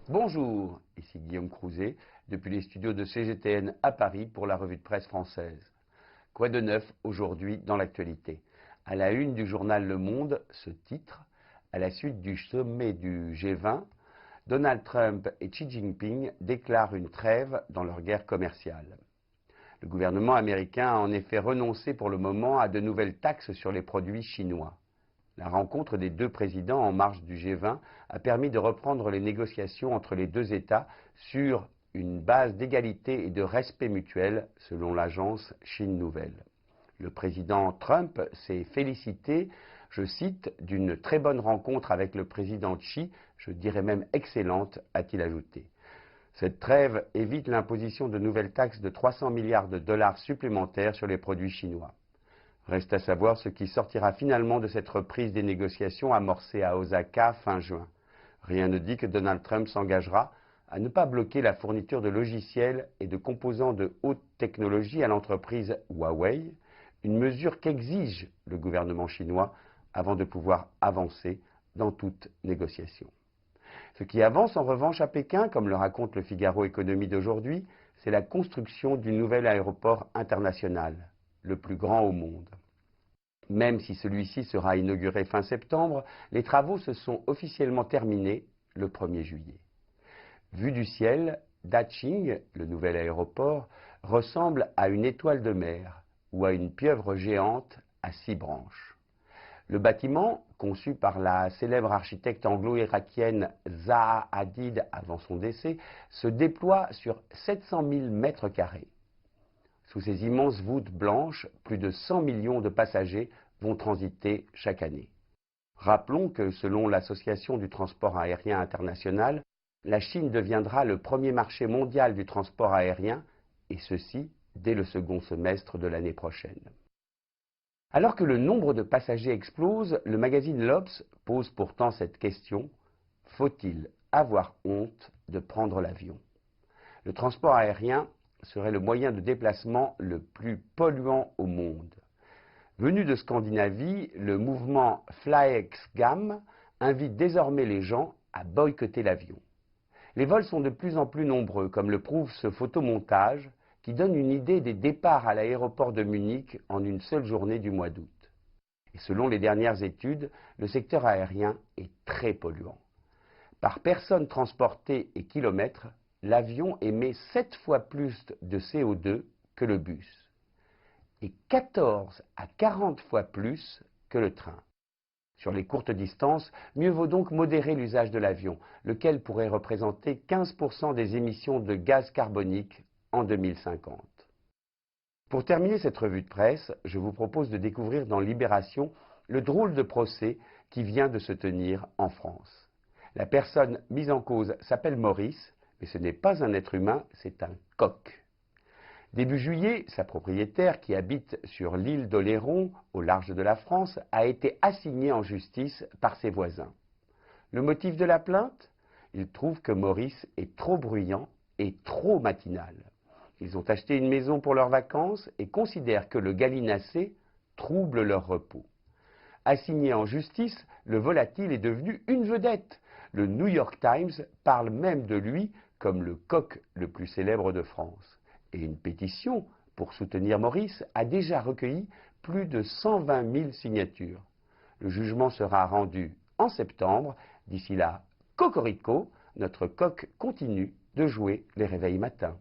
Bonjour, ici Guillaume Crouzet, depuis les studios de CGTN à Paris pour la revue de presse française. Quoi de neuf aujourd'hui dans l'actualité? À la une du journal Le Monde, ce titre, à la suite du sommet du G20, Donald Trump et Xi Jinping déclarent une trêve dans leur guerre commerciale. Le gouvernement américain a en effet renoncé pour le moment à de nouvelles taxes sur les produits chinois. La rencontre des deux présidents en marge du G20 a permis de reprendre les négociations entre les deux États sur une base d'égalité et de respect mutuel, selon l'agence Chine Nouvelle. Le président Trump s'est félicité, je cite, d'une très bonne rencontre avec le président Xi, je dirais même excellente, a-t-il ajouté. Cette trêve évite l'imposition de nouvelles taxes de 300 milliards de dollars supplémentaires sur les produits chinois. Reste à savoir ce qui sortira finalement de cette reprise des négociations amorcées à Osaka fin juin. Rien ne dit que Donald Trump s'engagera à ne pas bloquer la fourniture de logiciels et de composants de haute technologie à l'entreprise Huawei, une mesure qu'exige le gouvernement chinois avant de pouvoir avancer dans toute négociation. Ce qui avance en revanche à Pékin, comme le raconte le Figaro Économie d'aujourd'hui, c'est la construction du nouvel aéroport international, le plus grand au monde. Même si celui-ci sera inauguré fin septembre, les travaux se sont officiellement terminés le 1er juillet. Vu du ciel, Daqing, le nouvel aéroport, ressemble à une étoile de mer ou à une pieuvre géante à 6 branches. Le bâtiment, conçu par la célèbre architecte anglo-irakienne Zaha Hadid avant son décès, se déploie sur 700 000 mètres carrés. Sous ces immenses voûtes blanches, plus de 100 millions de passagers vont transiter chaque année. Rappelons que selon l'Association du transport aérien international, la Chine deviendra le premier marché mondial du transport aérien, et ceci dès le second semestre de l'année prochaine. Alors que le nombre de passagers explose, le magazine l'Obs pose pourtant cette question: faut-il avoir honte de prendre l'avion? Le transport aérien serait le moyen de déplacement le plus polluant au monde. Venu de Scandinavie, le mouvement FlyExGam invite désormais les gens à boycotter l'avion. Les vols sont de plus en plus nombreux, comme le prouve ce photomontage qui donne une idée des départs à l'aéroport de Munich en une seule journée du mois d'août. Et selon les dernières études, le secteur aérien est très polluant. Par personne transportée et kilomètre, l'avion émet 7 fois plus de CO2 que le bus et 14 à 40 fois plus que le train. Sur les courtes distances, mieux vaut donc modérer l'usage de l'avion, lequel pourrait représenter 15% des émissions de gaz carbonique en 2050. Pour terminer cette revue de presse, je vous propose de découvrir dans Libération le drôle de procès qui vient de se tenir en France. La personne mise en cause s'appelle Maurice, mais ce n'est pas un être humain, c'est un coq. Début juillet, sa propriétaire, qui habite sur l'île d'Oléron, au large de la France, a été assignée en justice par ses voisins. Le motif de la plainte? Ils trouvent que Maurice est trop bruyant et trop matinal. Ils ont acheté une maison pour leurs vacances et considèrent que le gallinacé trouble leur repos. Assigné en justice, le volatile est devenu une vedette. Le New York Times parle même de lui comme le coq le plus célèbre de France. Et une pétition pour soutenir Maurice a déjà recueilli plus de 120 000 signatures. Le jugement sera rendu en septembre. D'ici là, cocorico, notre coq continue de jouer les réveils matins.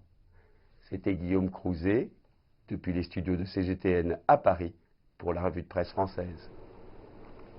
C'était Guillaume Crouzet, depuis les studios de CGTN à Paris, pour la revue de presse française.